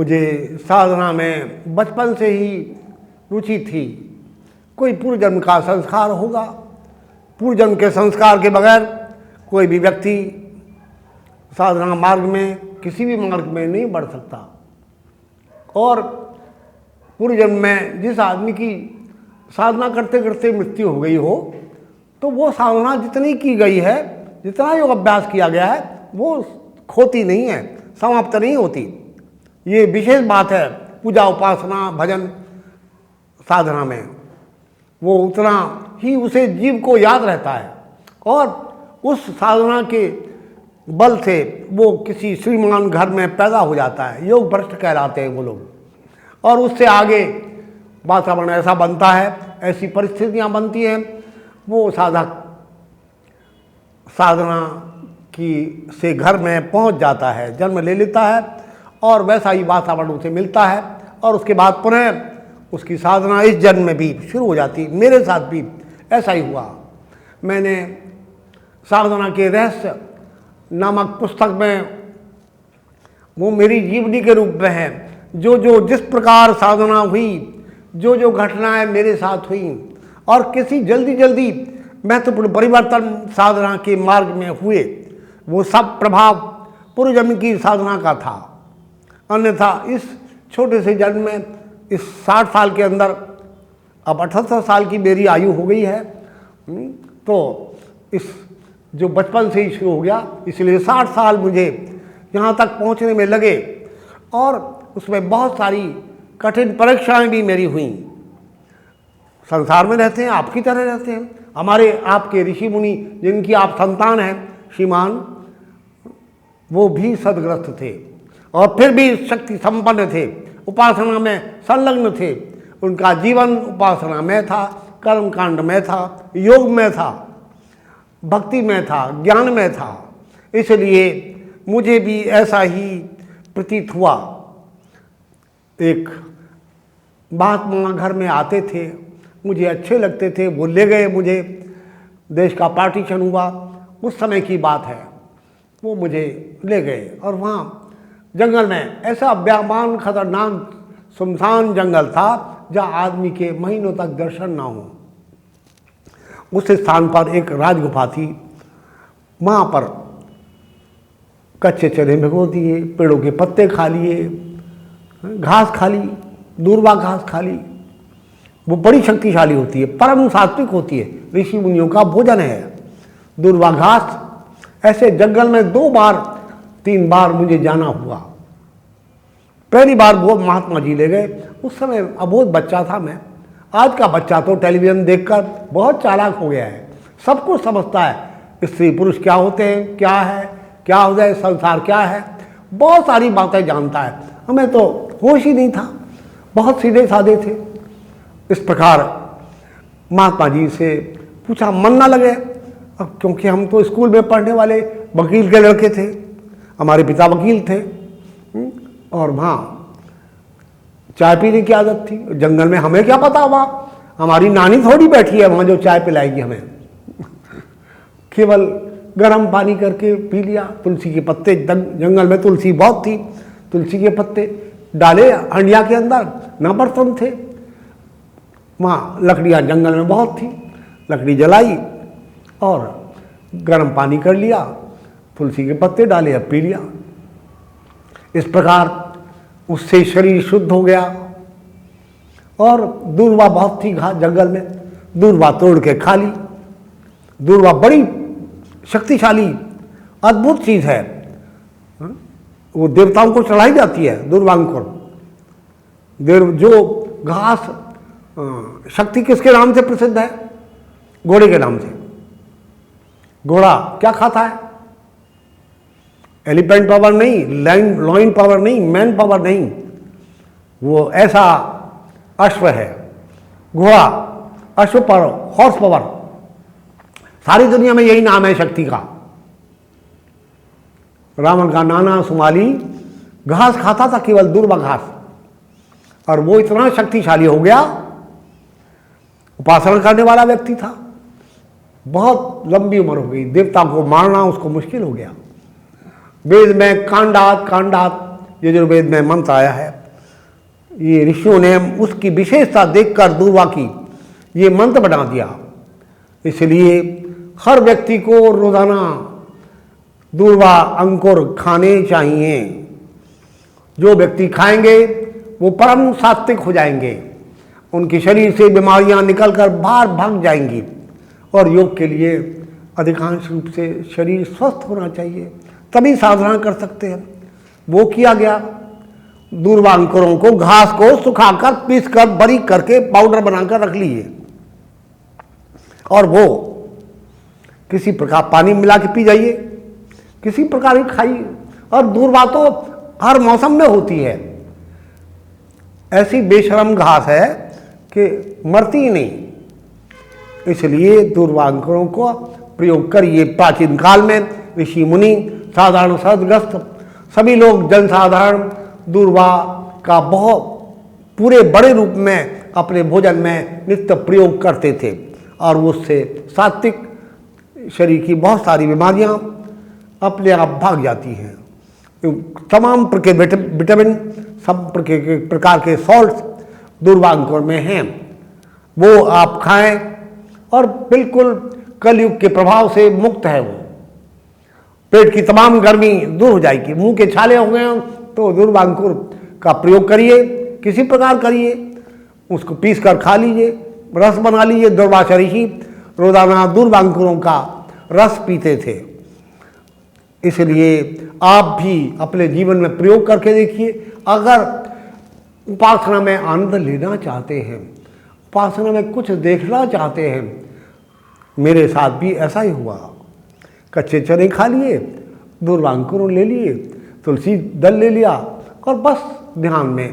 मुझे साधना में बचपन से ही रुचि थी। कोई पूर्व जन्म का संस्कार होगा। पूर्व जन्म के संस्कार के बगैर कोई भी व्यक्ति साधना मार्ग में, किसी भी मार्ग में नहीं बढ़ सकता। और पूर्व जन्म में जिस आदमी की साधना करते करते मृत्यु हो गई हो, तो वो साधना जितनी की गई है, जितना योग अभ्यास किया गया है, वो खोती नहीं है, समाप्त नहीं होती। ये विशेष बात है पूजा, उपासना, भजन, साधना में। वो उतना ही उसे जीव को याद रहता है और उस साधना के बल से वो किसी श्रीमान घर में पैदा हो जाता है। योग भ्रष्ट कहलाते हैं वो लोग। और उससे आगे वातावरण ऐसा बनता है, ऐसी परिस्थितियां बनती हैं, वो साधक साधना की से घर में पहुंच जाता है, जन्म ले लेता है और वैसा ही वातावरण उसे मिलता है और उसके बाद पुनः उसकी साधना इस जन्म में भी शुरू हो जाती। मेरे साथ भी ऐसा ही हुआ। मैंने साधना के रहस्य नामक पुस्तक में, वो मेरी जीवनी के रूप में है, जो जिस प्रकार साधना हुई, जो घटनाएं मेरे साथ हुई और किसी जल्दी महत्वपूर्ण परिवर्तन साधना के मार्ग में हुए, वो सब प्रभाव पूर्व जन्म की साधना का था। अन्यथा इस छोटे से जन्म में, इस 60 साल के अंदर, अब 78 साल की मेरी आयु हो गई है, तो इस जो बचपन से ही शुरू हो गया, इसलिए 60 साल मुझे यहाँ तक पहुँचने में लगे और उसमें बहुत सारी कठिन परीक्षाएं भी मेरी हुई। संसार में रहते हैं, आपकी तरह रहते हैं। हमारे आपके ऋषि मुनि जिनकी आप संतान हैं श्रीमान, वो भी सदग्रस्त थे और फिर भी शक्ति संपन्न थे, उपासना में संलग्न थे। उनका जीवन उपासना में था, कर्मकांड में था, योग में था, भक्ति में था, ज्ञान में था। इसलिए मुझे भी ऐसा ही प्रतीत हुआ। एक महात्मा घर में आते थे, मुझे अच्छे लगते थे, वो ले गए मुझे। देश का पार्टीशन हुआ, उस समय की बात है, वो मुझे ले गए और वहाँ जंगल में ऐसा व्यामान खतरनाक सुनसान जंगल था जहाँ आदमी के महीनों तक दर्शन ना हो। उस स्थान पर एक राजगुफा थी, वहाँ पर कच्चे चने भिगो दिए, पेड़ों के पत्ते खा लिए, घास खा ली, दूर्वा घास खा ली। वो बड़ी शक्तिशाली होती है, परम सात्विक होती है, ऋषि मुनियों का भोजन है दूर्वा घास। ऐसे जंगल में 2 बार 3 बार मुझे जाना हुआ। पहली बार वो महात्मा जी ले गए, उस समय अबोध बच्चा था मैं। आज का बच्चा तो टेलीविजन देखकर बहुत चालाक हो गया है, सब कुछ समझता है, स्त्री पुरुष क्या होते हैं, क्या है, क्या हो जाए, संसार क्या है, बहुत सारी बातें जानता है। हमें तो होश ही नहीं था, बहुत सीधे साधे थे। इस प्रकार महात्मा जी से पूछा, मन ना लगे, अब क्योंकि हम तो स्कूल में पढ़ने वाले वकील के लड़के थे, हमारे पिता वकील थे और वहाँ चाय पीने की आदत थी। जंगल में हमें क्या पता, वहाँ हमारी नानी थोड़ी बैठी है वहाँ जो चाय पिलाएगी हमें। केवल गर्म पानी करके पी लिया। तुलसी के पत्ते, जंगल में तुलसी बहुत थी, तुलसी के पत्ते डाले हंडिया के अंदर, ना बर्तन थे। वहाँ लकड़ियाँ जंगल में बहुत थी, लकड़ी जलाई और गर्म पानी कर लिया, तुलसी के पत्ते डाले, अब पी लिया। इस प्रकार उससे शरीर शुद्ध हो गया। और दूर्वा बहुत थी घास जंगल में, दूर्वा तोड़ के खा ली। दूर्वा बड़ी शक्तिशाली अद्भुत चीज़ है, वो देवताओं को चढ़ाई जाती है दूर्वांकुर। जो घास शक्ति किसके नाम से प्रसिद्ध है? घोड़े के नाम से। घोड़ा क्या खाता है? एलिफेंट पावर नहीं, लॉइन पावर नहीं, मैन पावर नहीं, वो ऐसा अश्व है। घोड़ा, अश्व पावर, हॉर्स पावर, सारी दुनिया में यही नाम है शक्ति का। रावण का नाना सुमाली घास खाता था, केवल दूर्वा घास, और वो इतना शक्तिशाली हो गया, उपासना करने वाला व्यक्ति था। बहुत लंबी उम्र हो गई, देवता को मारना उसको मुश्किल हो गया। वेद में कांडात यजुर्वेद में मंत्र आया है। ये ऋषियों ने उसकी विशेषता देखकर दूर्वा की ये मंत्र बना दिया। इसलिए हर व्यक्ति को रोजाना दूर्वा अंकुर खाने चाहिए। जो व्यक्ति खाएंगे वो परम सात्विक हो जाएंगे, उनके शरीर से बीमारियां निकलकर बाहर भाग जाएंगी और योग के लिए अधिकांश रूप से शरीर स्वस्थ होना चाहिए, तभी साधना कर सकते हैं। वो किया गया, दूर्वा अंकुरों को घास को सुखाकर पीसकर बारीक करके पाउडर बनाकर रख लीजिए और वो किसी प्रकार पानी मिला के पी जाइए, किसी प्रकार ही खाइए। और दूर्वा तो हर मौसम में होती है, ऐसी बेशरम घास है कि मरती ही नहीं। इसलिए दूर्वा अंकुरों को प्रयोग करिए। प्राचीन काल में ऋषि मुनि साधारण सदग्रस्त सभी लोग जनसाधारण दूर्वा का बहुत पूरे बड़े रूप में अपने भोजन में नित्य प्रयोग करते थे और उससे सात्विक शरीर की बहुत सारी बीमारियां अपने आप भाग जाती हैं। तमाम विटामिन सब प्रकार के सॉल्ट्स दूर्वा अंकुर में हैं, वो आप खाएं और बिल्कुल कलयुग के प्रभाव से मुक्त है। वो पेट की तमाम गर्मी दूर हो जाएगी। मुंह के छाले हो गए तो दूर्वा अंकुर का प्रयोग करिए, किसी प्रकार करिए, उसको पीस कर खा लीजिए, रस बना लीजिए। दुर्वासा ऋषि रोजाना दूर्वा अंकुरों का रस पीते थे। इसलिए आप भी अपने जीवन में प्रयोग करके देखिए। अगर उपासना में आनंद लेना चाहते हैं, उपासना में कुछ देखना चाहते हैं, मेरे साथ भी ऐसा ही हुआ। कच्चे चने खा लिए, दूर्वा अंकुर ले लिए, तुलसी दल ले लिया और बस ध्यान में